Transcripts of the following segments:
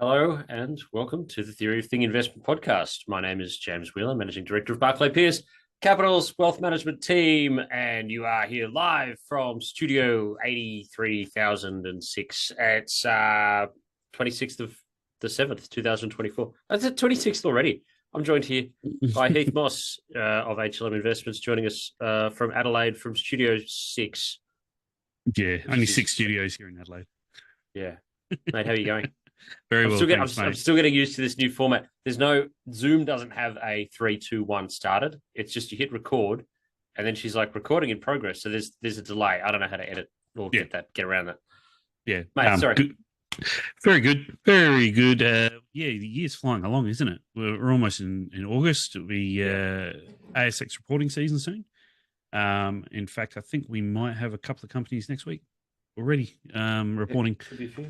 Hello and welcome to the Theory of Thing Investment Podcast. My name is James Wheeler, Managing Director of Barclay Pearce Capital's Wealth Management Team, and you are here live from Studio 83,006. It's 26th of the 7th, 2024. That's it, 26th already. I'm joined here by Heath Moss of HLM Investments, joining us from Adelaide from Studio 6. Yeah, only 6 studios here in Adelaide. Yeah. Mate, how are you going? Very well, thanks, I'm still getting used to this new format. Zoom doesn't have a 3, 2, 1 started. It's just you hit record, and then she's like recording in progress. So there's a delay. I don't know how to edit or get around that. Yeah, mate. Sorry. Good. Very good, very good. The year's flying along, isn't it? We're almost in August. It'll be ASX reporting season soon. In fact, I think we might have a couple of companies next week already reporting.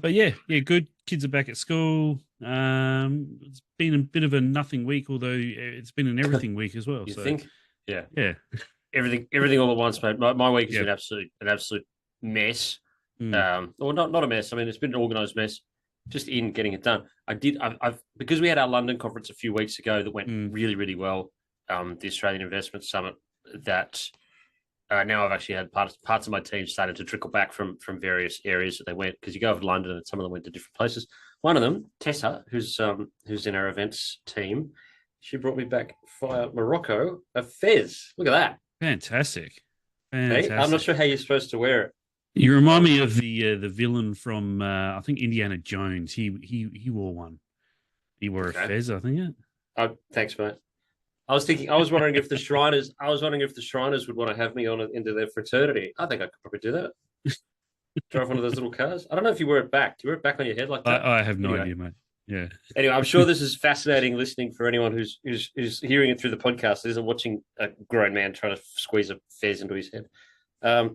But yeah, good. Kids are back at school. It's been a bit of a nothing week, although it's been an everything week as well. You think? Yeah. Everything all at once, mate. My week has been an absolute mess. Or not a mess. I mean, it's been an organised mess. Just in getting it done. I've because we had our London conference a few weeks ago that went really, really well. The Australian Investment Summit that. Now I've actually had parts of my team started to trickle back from various areas that they went, because you go over to London and some of them went to different places. One of them, Tessa, who's in our events team, she brought me back via Morocco a fez. Look at that. Fantastic. Hey, I'm not sure how you're supposed to wear it. You remind me of the villain from I think Indiana Jones. He wore one. He wore a fez, I think. Yeah. Thanks, mate. I was wondering if the Shriners would want to have me on into their fraternity. I think I could probably do that. Drive one of those little cars. I don't know if you wear it back. Do you wear it back on your head like that? I have no idea, mate. Yeah. Anyway, I'm sure this is fascinating listening for anyone who's hearing it through the podcast. Isn't watching a grown man trying to squeeze a fez into his head.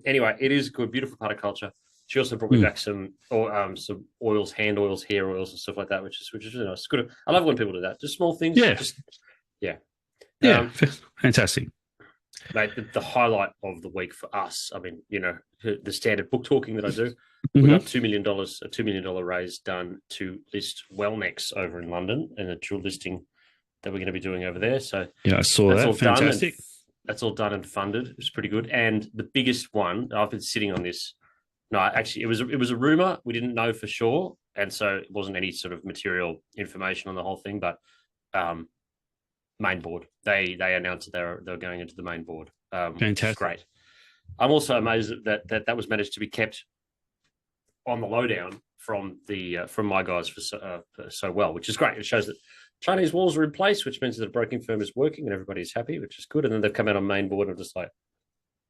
Anyway, it is a good, beautiful part of culture. She also brought me back some oils, hand oils, hair oils, and stuff like that, which is really nice. It's good. I love when people do that. Just small things. Yeah, fantastic. Mate, the highlight of the week for us, I mean, the standard book talking that I do, we got $2 million raise done to list Wellnex over in London, and a dual listing that we're going to be doing over there. So yeah, I saw that. Fantastic. That's all done and funded. It was pretty good. And the biggest one, I've been sitting on this. No, actually, it was a rumor. We didn't know for sure, and so it wasn't any sort of material information on the whole thing, but main board. They announced that they were going into the main board. Fantastic. Great. I'm also amazed that was managed to be kept on the lowdown from my guys for so well, which is great. It shows that Chinese walls are in place, which means that the broking firm is working and everybody's happy, which is good. And then they've come out on main board and I'm just like,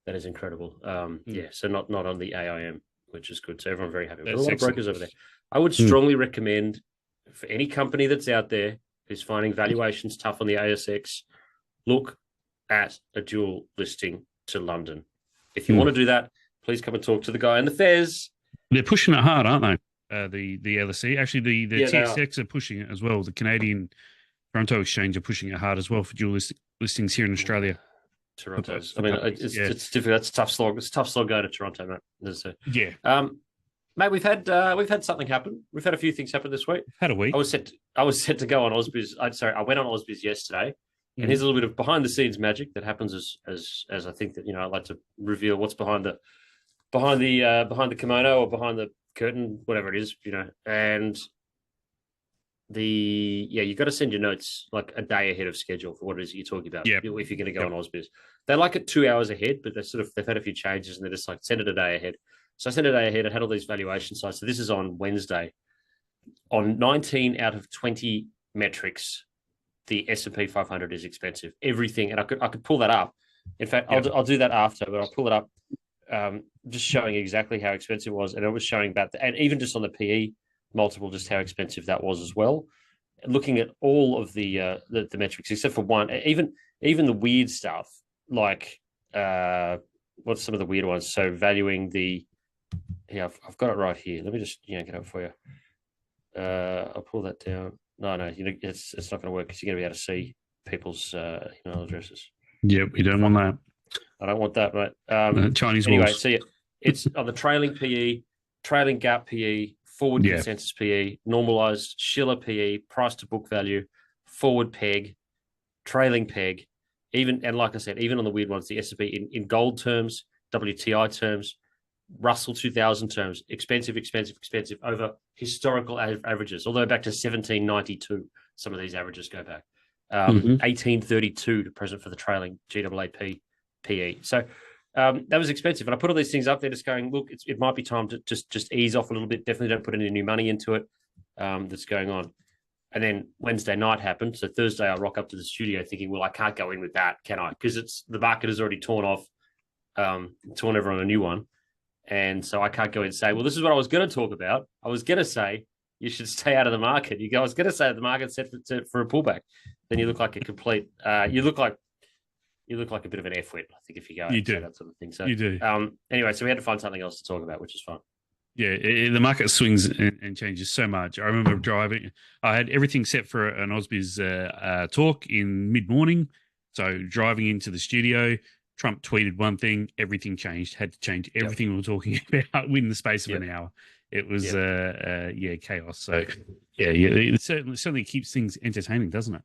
that is incredible. So not on the AIM, which is good. So everyone's very happy. There's a lot of brokers over there. I would strongly recommend for any company that's out there who's finding valuations tough on the ASX, look at a dual listing to London. If you want to do that, please come and talk to the guy in the fez. They're pushing it hard, aren't they? The LSE. Actually, the TSX are pushing it as well. The Canadian Toronto Exchange are pushing it hard as well for dual listings here in Australia. Toronto's. I mean, it's difficult. That's a tough slog. It's a tough slog going to Toronto, mate. Mate, we've had something happen. We've had a few things happen this week. Had a week. I was set to go on Ausbiz. I went on Ausbiz yesterday, and here's a little bit of behind the scenes magic that happens as I think that I like to reveal what's behind the kimono or behind the curtain, whatever it is, and you got to send your notes like a day ahead of schedule for what it is you're talking about. Yeah. If you're going to go on Ausbiz, they like it 2 hours ahead, but they've had a few changes and they're just like send it a day ahead. So I sent it a day ahead. I had all these valuation sites. So this is on Wednesday. On 19 out of 20 metrics, the S&P 500 is expensive. Everything, and I could pull that up. In fact, I'll do that after, but I'll pull it up, just showing exactly how expensive it was, and it was showing about and even just on the PE multiple, just how expensive that was as well. Looking at all of the metrics except for one, even the weird stuff like what's some of the weird ones? So valuing the I've got it right here. Let me just yank it up for you. I'll pull that down. No, it's not going to work because you're going to be able to see people's email addresses. Yeah, we don't want that. I don't want that, right? Chinese anyway, walls. See it. It's on the trailing PE, trailing gap PE, forward consensus PE, normalized Schiller PE, price to book value, forward peg, trailing peg, and like I said, even on the weird ones, the S&P in gold terms, WTI terms, Russell 2000 terms, expensive over historical averages, although back to 1792, some of these averages go back. 1832 to present for the trailing GAAP PE. So that was expensive. And I put all these things up there just going, look, it might be time to just ease off a little bit. Definitely don't put any new money into it that's going on. And then Wednesday night happened. So Thursday I rock up to the studio thinking, well, I can't go in with that, can I? Because the market has already torn everyone a new one. And so I can't go in and say, well, this is what I was going to talk about. I was going to say you should stay out of the market. I was going to say the market's set for a pullback. Then you look like a complete. You look like a bit of an F-wit, I think, if you go. You do that sort of thing. So you do. Anyway, so we had to find something else to talk about, which is fun. Yeah, the market swings and changes so much. I remember driving. I had everything set for an Ausbiz talk in mid-morning. So driving into the studio. Trump tweeted one thing, everything changed, had to change everything we were talking about within the space of an hour. It was, chaos. So, it certainly keeps things entertaining, doesn't it?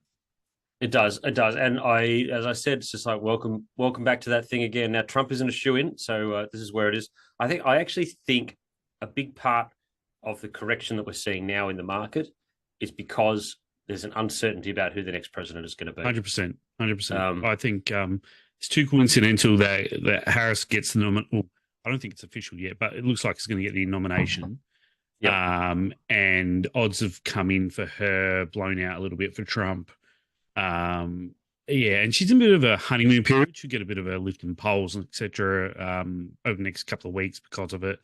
It does. And as I said, it's just like, welcome back to that thing again. Now, Trump isn't a shoo-in, so this is where it is. I actually think a big part of the correction that we're seeing now in the market is because there's an uncertainty about who the next president is going to be. 100%. I think it's too coincidental that Harris gets the nomination. Well, I don't think it's official yet, but it looks like it's going to get the nomination. And odds have come in for her, blown out a little bit for Trump. And she's in a bit of a honeymoon period. She'll get a bit of a lift in polls, etc. Over the next couple of weeks because of it.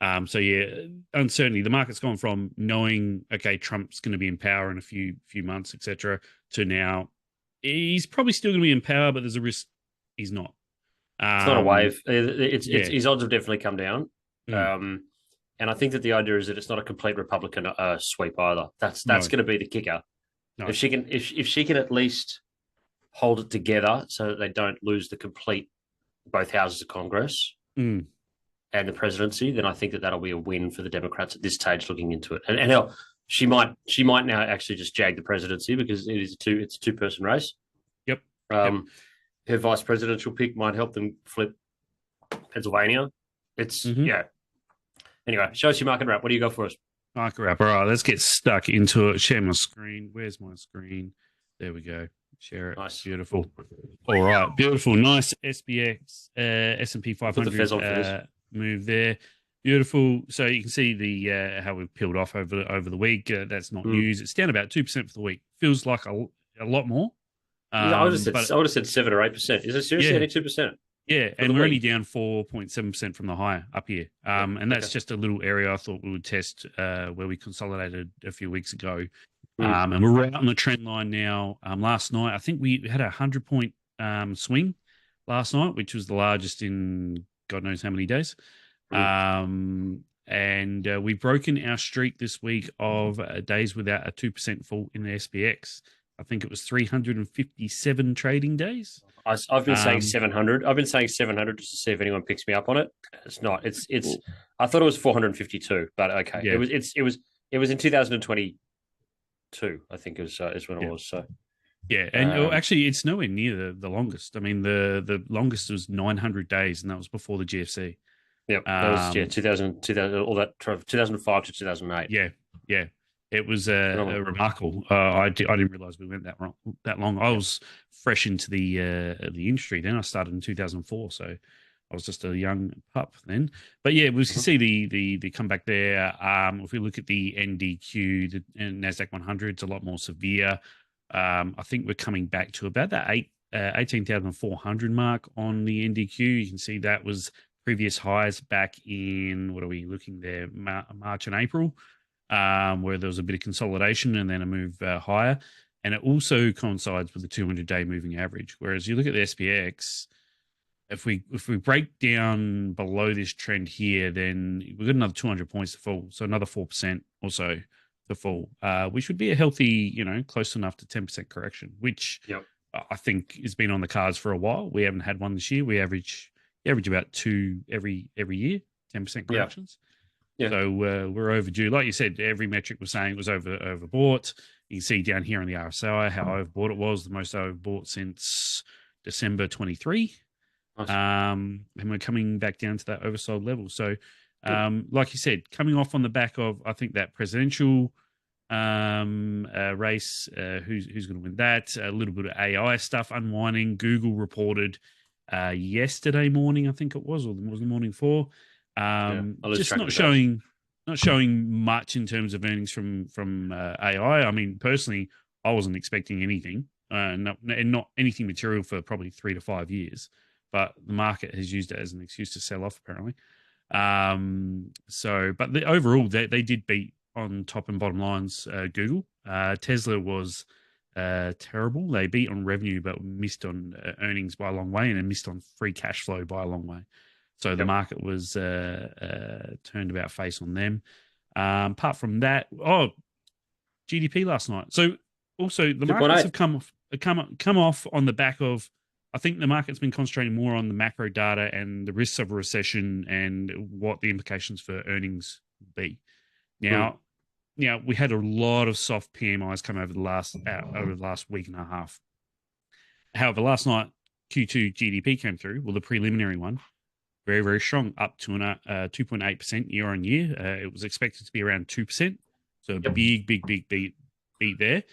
Uncertainty. The market's gone from knowing, okay, Trump's going to be in power in a few months, etc., to now he's probably still going to be in power, but there's a risk he's not. It's not a wave. His odds have definitely come down. And I think that the idea is that it's not a complete Republican sweep either. That's going to be the kicker. No. If she can at least hold it together so that they don't lose both houses of Congress and the presidency, then I think that that'll be a win for the Democrats at this stage looking into it. And hell, she might now actually just jag the presidency because it's a two-person race. Yep. Her vice presidential pick might help them flip Pennsylvania. Anyway, show us your market wrap. What do you got for us? Market wrap. All right, let's get stuck into it. Share my screen. Where's my screen? There we go. Share it. Nice. Beautiful. All right. Beautiful. Nice SPX, S&P 500 move there. Beautiful. So you can see the how we've peeled off over the week. That's not news. It's down about 2% for the week. Feels like a lot more. I would have said 7 or 8%. Is it seriously only 2%? Yeah, and we're only down 4.7% from the high up here. And that's just a little area I thought we would test where we consolidated a few weeks ago. And we're right on the trend line now. Last night, I think we had a 100-point swing last night, which was the largest in God knows how many days. And we've broken our streak this week of days without a 2% fall in the SPX. I think it was 357 trading days. I've been saying 700. I've been saying 700 just to see if anyone picks me up on it. It's not. It's. I thought it was 452, but okay. Yeah. It was in 2022. I think is when it was. So. Yeah, and actually, it's nowhere near the longest. I mean, the longest was 900 days, and that was before the GFC. Yep, that was 2000, all that 2005 to 2008. Yeah. It was remarkable. I didn't realize we went that long. I was fresh into the industry then. I started in 2004, so I was just a young pup then. But yeah, we can see the comeback there. If we look at the NDQ, the Nasdaq 100, it's a lot more severe. I think we're coming back to about that 18,400 mark on the NDQ. You can see that was previous highs back in, what are we looking there, March and April. Where there was a bit of consolidation and then a move higher. And it also coincides with the 200-day moving average. Whereas you look at the SPX, if we break down below this trend here, then we've got another 200 points to fall. So another 4% or so to fall. We should be a healthy, close enough to 10% correction, which I think has been on the cards for a while. We haven't had one this year. We average about 2 every year, 10% corrections. Yeah. So we're overdue. Like you said, every metric was saying it was overbought. You can see down here on the RSI how overbought it was, the most overbought since December 23. Nice. And we're coming back down to that oversold level. So, Good. like you said, coming off on the back of, I think, that presidential race, who's going to win that? A little bit of AI stuff unwinding. Google reported yesterday morning, I think it was, or was the morning before. I lose Just track not of the days. showing much in terms of earnings from AI. I mean, personally, I wasn't expecting anything, and not anything material for probably 3 to 5 years. But the market has used it as an excuse to sell off, apparently. But overall, they did beat on top and bottom lines. Google, Tesla was terrible. They beat on revenue, but missed on earnings by a long way, and then missed on free cash flow by a long way. So the market was turned about face on them. Apart from that, GDP last night. So also the markets have come off on the back of. I think the market's been concentrating more on the macro data and the risks of a recession and what the implications for earnings will be. Now, we had a lot of soft PMIs come over the last week and a half. However, last night Q2 GDP came through. Well, the preliminary one, very, very strong, up to 2.8% year on year. It was expected to be around 2%. So a big beat there.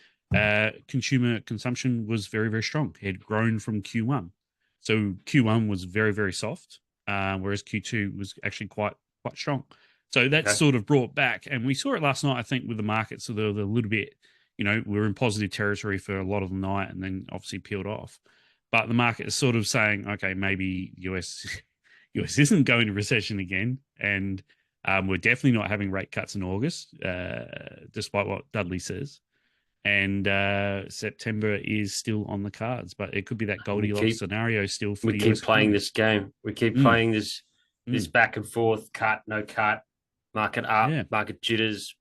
Consumer consumption was very, very strong. It had grown from Q1. So Q1 was very, very soft, whereas Q2 was actually quite strong. So that's sort of brought back. And we saw it last night, I think, with the market. So they're a little bit, we were in positive territory for a lot of the night and then obviously peeled off. But the market is sort of saying, okay, maybe US isn't going to recession again. And we're definitely not having rate cuts in August, despite what Dudley says. And September is still on the cards, but it could be that Goldilocks scenario still for the US. We keep playing this game. We keep playing this back and forth, cut, no cut, market up, market jitters,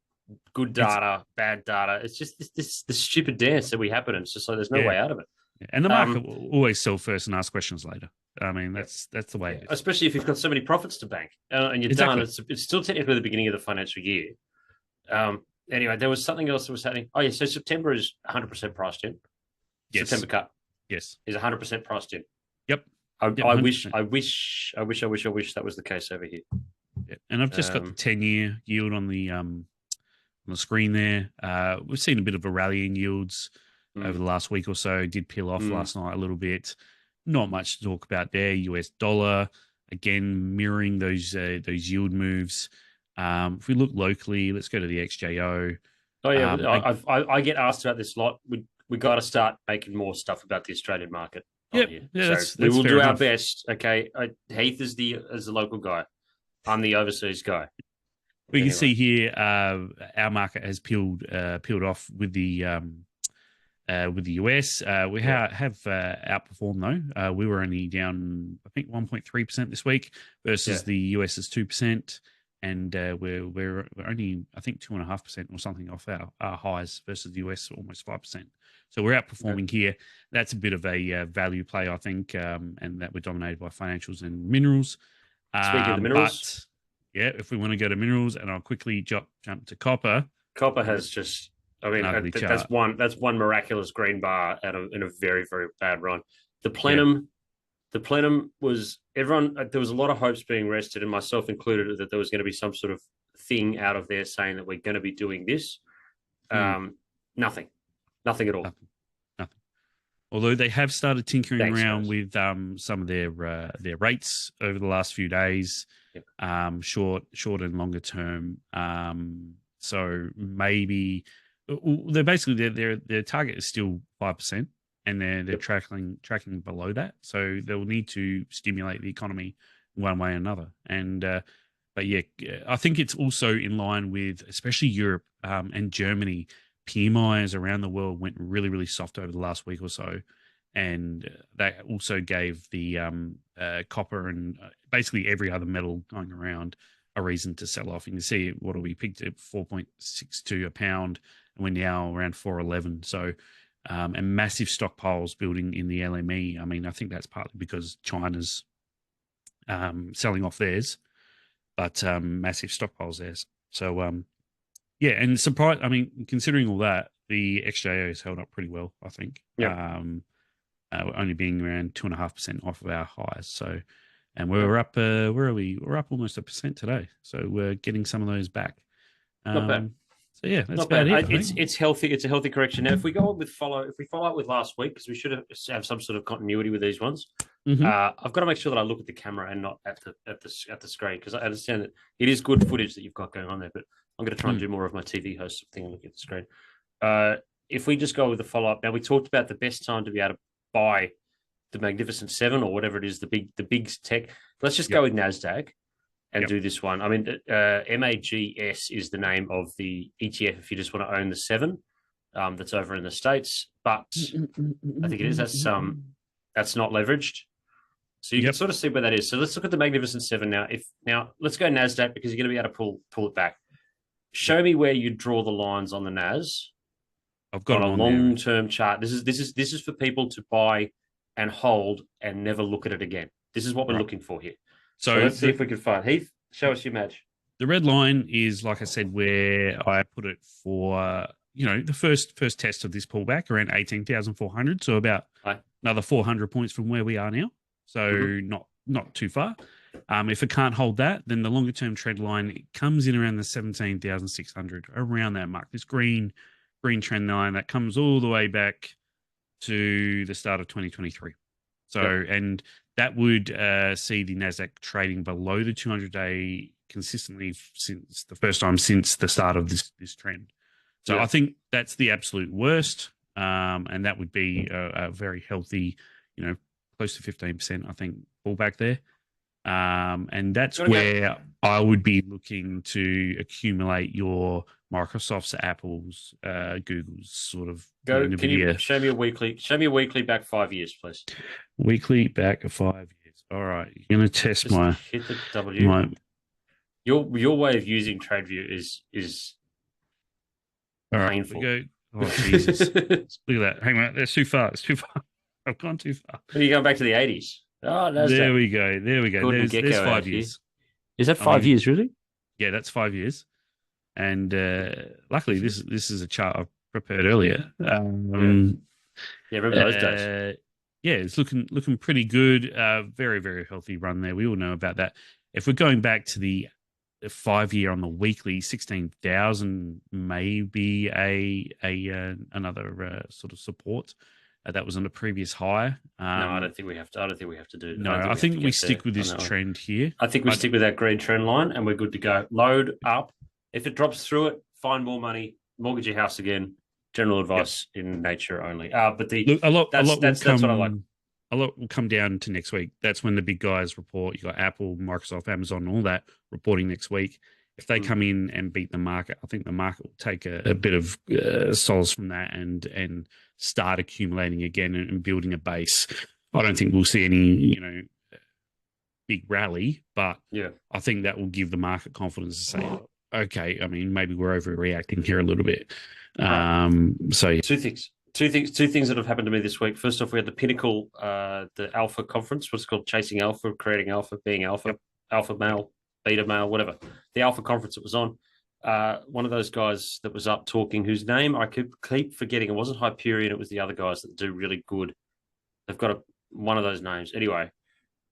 good data, bad data. It's just this stupid dance that we happen. It's just like there's no way out of it. And the market will always sell first and ask questions later. I mean, that's the way it is. Especially if you've got so many profits to bank and you're done. It's still technically the beginning of the financial year. Anyway, there was something else that was happening. Oh, yeah. So September is 100% priced in. Yes. September cut. Yes. Is 100% priced in. Yep. I wish that was the case over here. Yeah. And I've just got the 10-year yield on the screen there. We've seen a bit of a rally in yields over the last week or so. Did peel off last night a little bit. Not much to talk about there. US dollar, again, mirroring those yield moves. If we look locally, let's go to the XJO. Oh yeah, I get asked about this a lot. We got to start making more stuff about the Australian market. Yeah, so we will do our best. Okay, Heath is the local guy. I'm the overseas guy. We can see here our market has peeled off with the US. We have outperformed though. We were only down, I think, 1.3% this week versus the US's 2%. And we're only, I think, 2.5% or something off our highs versus the US, almost 5%. So we're outperforming here. That's a bit of a value play, I think, and that we're dominated by financials and minerals. Speaking of the minerals, if we want to go to minerals, and I'll quickly jump to copper. Copper has just, that's one miraculous green bar in a very, very bad run. The plenum was everyone. There was a lot of hopes being rested, and myself included, that there was going to be some sort of thing out of there saying that we're going to be doing this. Nothing at all. Nothing. Although they have started tinkering around with some of their rates over the last few days, short and longer term. So maybe they're basically their target is still 5%. And they're tracking below that, so they'll need to stimulate the economy one way or another. And but I think it's also in line with especially Europe and Germany. PMIs around the world went really, really soft over the last week or so, and that also gave the copper and basically every other metal going around a reason to sell off. And you see we picked at 4.62 a pound, and we're now around 4.11. So. And massive stockpiles building in the LME. I mean, I think that's partly because China's selling off theirs. but massive stockpiles there. So yeah, and surprise. I mean, considering all that, the XJO has held up pretty well, I think. Yeah. Only being around 2.5% off of our highs. So, and we're up. Where are we? We're up almost 1% today. So we're getting some of those back. Not bad. So yeah, that's Not about bad. it. It's healthy. It's a healthy correction. Now, if we go on with if we follow up with last week, because we should have some sort of continuity with these ones. Mm-hmm. I've got to make sure that I look at the camera and not at the screen, because I understand that it is good footage that you've got going on there, but I'm going to try and do more of my TV host thing and look at the screen. If we just go with the follow up, now we talked about the best time to be able to buy the Magnificent Seven or whatever it is, the big tech. Let's just go with Nasdaq and do this one. I mean, MAGS is the name of the ETF if you just want to own the 7 that's over in the States, but I think it is that's not leveraged. So you can sort of see where that is. So let's look at the Magnificent Seven now. Now let's go Nasdaq, because you're going to be able to pull it back. Show me where you draw the lines on the Nas. I've got on a long-term chart. This is for people to buy and hold and never look at it again. This is what we're looking for here. So let's see if we can find Heath. Show us your match. The red line is, like I said, where I put it for the first test of this pullback around 18,400. So about another 400 points from where we are now. So not too far. If it can't hold that, then the longer term trend line comes in around the 17,600, around that mark. This green trend line that comes all the way back to the start of 2023. So, and that would see the Nasdaq trading below the 200-day consistently since the first time since the start of this trend. So I think that's the absolute worst, and that would be a very healthy, close to 15%, I think, pullback there. And that's where I would be looking to accumulate your Microsoft's, Apple's, Google's sort of. Can you show me a weekly back 5 years, please? Weekly back 5 years. All right, you're going to test just hit the W. Your way of using TradeView is all right, painful. We go. Oh Jesus! Look at that. Hang on, that's too far. It's too far. I've gone too far. Are you going back to the 80s? Oh, there we go. There's 5 years. Is that 5 years, really? Yeah, that's 5 years. And luckily, this is a chart I prepared earlier. Remember those days? Yeah, it's looking pretty good. Very, very healthy run there. We all know about that. If we're going back to the 5 year on the weekly, 16,000 may be another sort of support. That was on the previous high. No, I don't think we have to. I don't think we have to do. No, I think we stick with this trend here. I think we stick with that green trend line, and we're good to go. Load up. If it drops through it, find more money, mortgage your house again. General advice in nature only. But that's what I like. A lot will come down to next week. That's when the big guys report. You got Apple, Microsoft, Amazon, all that reporting next week. If they come in and beat the market, I think the market will take a bit of solace from that and start accumulating again and building a base. I don't think we'll see any, big rally, but I think that will give the market confidence to say, okay, I mean, maybe we're overreacting here a little bit. So two things that have happened to me this week. First off, we had the Pinnacle, the Alpha conference, what's called Chasing Alpha, Creating Alpha, Being Alpha, Alpha Male, Beta Male, whatever. The Alpha conference that was on. One of those guys that was up talking, whose name I keep forgetting. It wasn't Hyperion. It was the other guys that do really good. They've got one of those names. Anyway,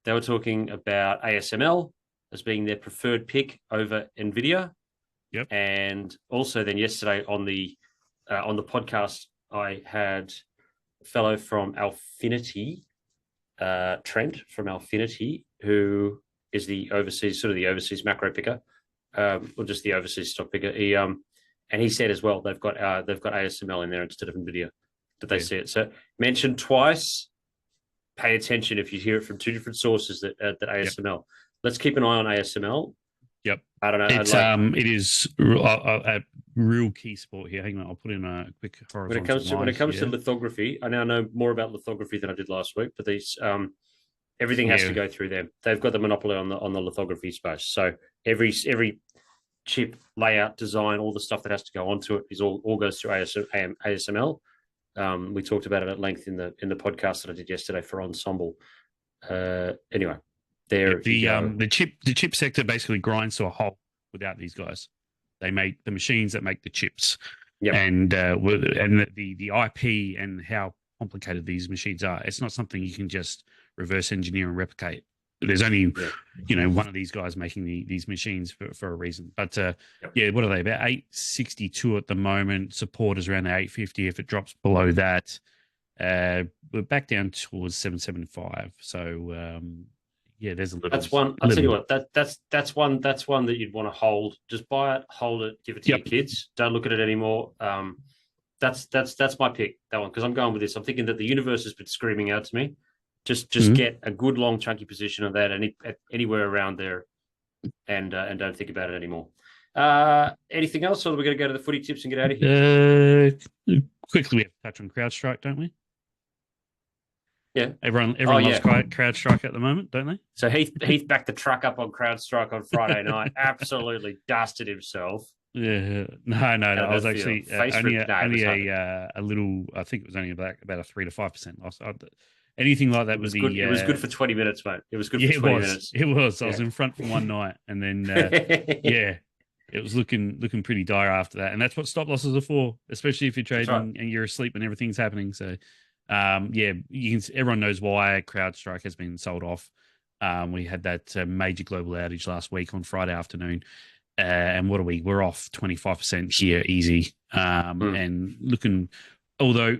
they were talking about ASML as being their preferred pick over NVIDIA. Yep. And also then yesterday on the podcast, I had a fellow from Alphinity, Trent from Alphinity, who is the overseas macro picker, or just the overseas stock picker. He said as well they've got ASML in there instead of NVIDIA, that they see it. So mentioned twice. Pay attention if you hear it from two different sources that ASML. Yep. Let's keep an eye on ASML. Yep. I don't know. It is a real key sport here. Hang on, I'll put in a quick horizontal when it comes to lithography. I now know more about lithography than I did last week, but these everything has to go through them. They've got the monopoly on the lithography space. So every chip layout, design, all the stuff that has to go onto it is all goes through ASML. We talked about it at length in the podcast that I did yesterday for Ensemble. Anyway, There you go. The chip sector basically grinds to a halt without these guys. They make the machines that make the chips, Yep. and the IP and how complicated these machines are. It's not something you can just reverse engineer and replicate. There's only one of these guys making these machines for a reason. But what are they, about 862 at the moment? Support is around the 850. If it drops below that, we're back down towards 775. So there's a little. That's one. I'll tell you what. That's one that you'd want to hold. Just buy it, hold it, give it to your kids. Don't look at it anymore. That's my pick, that one, because I'm going with this. I'm thinking that the universe has been screaming out to me. Just get a good long chunky position of that anywhere around there, and don't think about it anymore. Anything else, or are we going to go to the footy tips and get out of here? Quickly, we have to touch on CrowdStrike, don't we? Yeah, everyone loves CrowdStrike at the moment, don't they? So Heath backed the truck up on CrowdStrike on Friday night. Absolutely dusted himself. Yeah, no. I was actually only a little. I think it was only about a 3 to 5% loss. Anything like that was good. It was good for 20 minutes, mate. It was good for 20 minutes. It was. I was in front for one night, and then it was looking pretty dire after that. And that's what stop losses are for, especially if you're trading and you're asleep and everything's happening. So, everyone knows why CrowdStrike has been sold off. We had that major global outage last week on Friday afternoon. And what are we? We're off 25% here, easy. And looking, although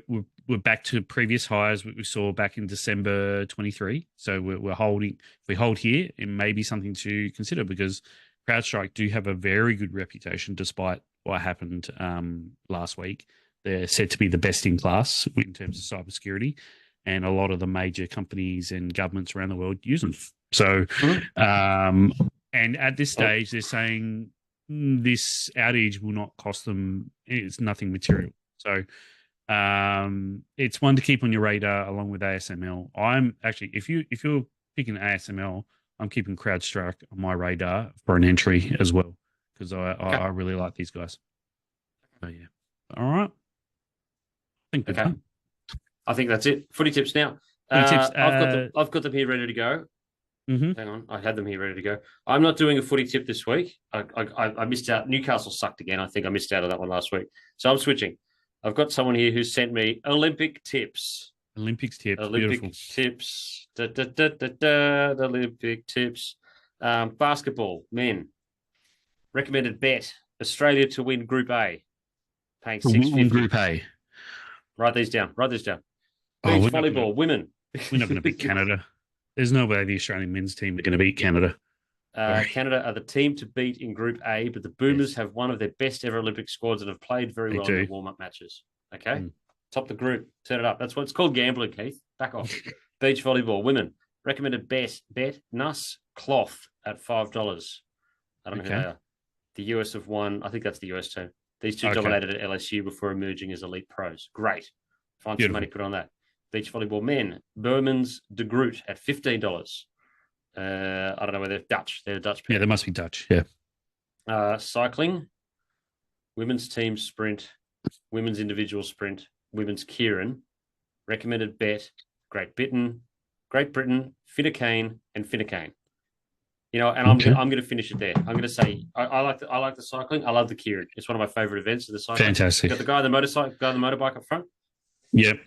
we're back to previous highs we saw back in December 23. So we're holding. If we hold here, it may be something to consider, because CrowdStrike do have a very good reputation despite what happened last week. They're said to be the best in class in terms of cybersecurity, and a lot of the major companies and governments around the world use them. So, and at this stage, they're saying this outage will not cost them. It's nothing material. So, it's one to keep on your radar along with ASML. I'm actually, if you're picking ASML, I'm keeping CrowdStrike on my radar for an entry as well, because I really like these guys. So yeah, all right. I think that's it. Footy tips now. I've got them here ready to go. Mm-hmm. Hang on, I had them here ready to go. I'm not doing a footy tip this week. I missed out. Newcastle sucked again. I think I missed out on that one last week. So I'm switching. I've got someone here who sent me Olympic tips. Olympic tips. The Olympic tips. Basketball, men. Recommended bet. Australia to win Group A. Paying $6.50. Group A. Write these down. Beach volleyball, women. We're not going to beat Canada. There's no way the Australian men's team are going to beat Canada. Canada are the team to beat in Group A, but the Boomers have one of their best ever Olympic squads and have played very well in the warm-up matches. Okay? Top the group. Turn it up. That's what it's called, gambling, Keith. Back off. Beach volleyball, women. Recommended bet Nuss Cloth at $5. I don't know who they are. The US have won. I think that's the US team. These two dominated at LSU before emerging as elite pros. Great. Find some money put on that. Beach volleyball men. Bermans de Groot at $15. I don't know whether they're Dutch. They're Dutch people. Yeah, they must be Dutch. Yeah. Cycling. Women's team sprint. Women's individual sprint. Women's Kieran. Recommended bet. Great Britain, Finnecane, and Finnecane. You know, and I'm going to finish it there. I'm going to say I like the cycling. I love the Kieran. It's one of my favorite events of the cycling. Fantastic. Got the guy on the motorbike up front. Yep.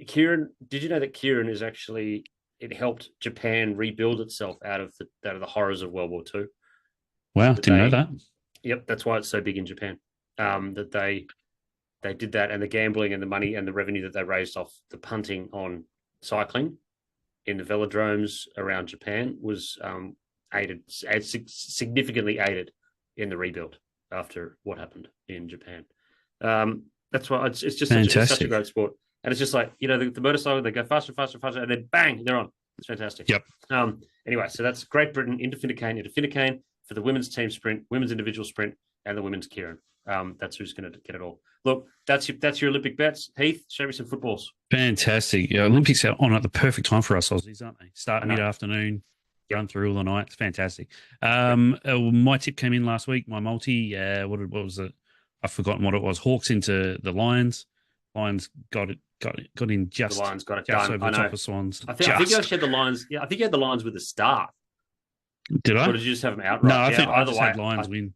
Kieran. Did you know that Kieran is actually, it helped Japan rebuild itself out of the horrors of World War II? Wow, didn't know that. Yep, that's why it's so big in Japan. That they did that, and the gambling and the money and the revenue that they raised off the punting on cycling in the velodromes around Japan was significantly aided in the rebuild after what happened in Japan. That's why it's just such a great sport. And it's just like, you know, the motorcycle, they go faster, and then bang, they're on. It's fantastic. Yep. Anyway, so that's Great Britain into Finnecane for the women's team sprint, women's individual sprint, and the women's Kieran. That's who's going to get it all. Look, that's your Olympic bets. Heath, show me some footballs. Fantastic. Yeah, Olympics are on at the perfect time for us Aussies, aren't they? Start mid-afternoon, run through all the night. It's fantastic. My tip came in last week. My multi, what was it? I've forgotten what it was. Hawks into the Lions. Lions got in just. The Lions got it just done. over the top of Swans. I think you actually had the Lions. Yeah, I think you had the Lions with the start. Did I? Or did you just have them outright? No, I Yeah, think I either just way, had Lions win.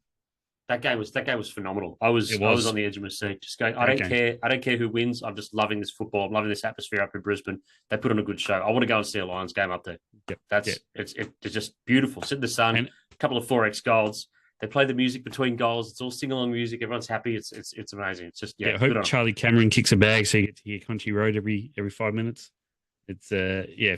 that game was phenomenal. I was on the edge of my seat, just going. I Great don't games. care. I don't care who wins. I'm just loving this football. I'm loving this atmosphere up in Brisbane. They put on a good show. I want to go and see a Lions game up there. Yep. It's just beautiful. Sit in the sun. A couple of 4x goals. They play the music between goals. It's all sing along music. Everyone's happy. It's amazing. It's just I hope Charlie Cameron kicks a bag so you get to hear Country Road every 5 minutes. It's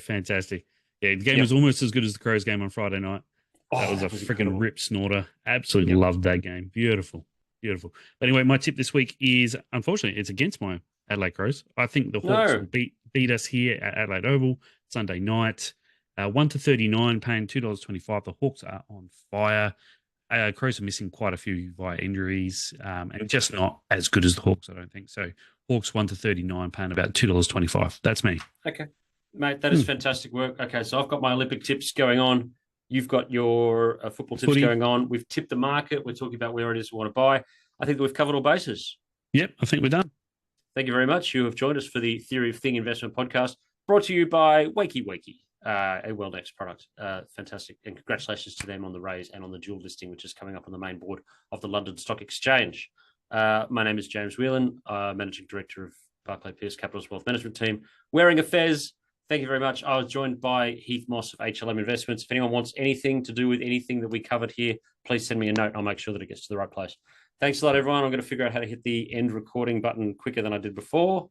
fantastic. Yeah, the game was almost as good as the Crows game on Friday night. That was a freaking rip snorter. Absolutely loved that game. Beautiful. But anyway, my tip this week is, unfortunately, it's against my Adelaide Crows. I think the Hawks will beat us here at Adelaide Oval Sunday night. 1-39, paying $2.25. The Hawks are on fire. Crows are missing quite a few via injuries, and just not as good as the Hawks, I don't think. So Hawks 1-39, paying about $2.25. That's me. Okay, mate, that is fantastic work. Okay, so I've got my Olympic tips going on. You've got your football tips Footy going on. We've tipped the market. We're talking about where it is we want to buy. I think that we've covered all bases. Yep, I think we're done. Thank you very much. You have joined us for the Theory of Thing Investment Podcast, brought to you by Wakey, a Wellnex product. Fantastic. And congratulations to them on the raise and on the dual listing, which is coming up on the main board of the London Stock Exchange. My name is James Whelan, Managing Director of Barclay Pearce Capital's Wealth Management Team, wearing a fez. Thank you very much. I was joined by Heath Moss of HLM Investments. If anyone wants anything to do with anything that we covered here, please send me a note and I'll make sure that it gets to the right place. Thanks a lot, everyone. I'm going to figure out how to hit the end recording button quicker than I did before.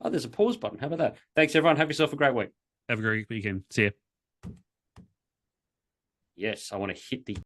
Oh, there's a pause button. How about that? Thanks, everyone. Have yourself a great week. Have a great weekend. See ya. Yes, I want to hit the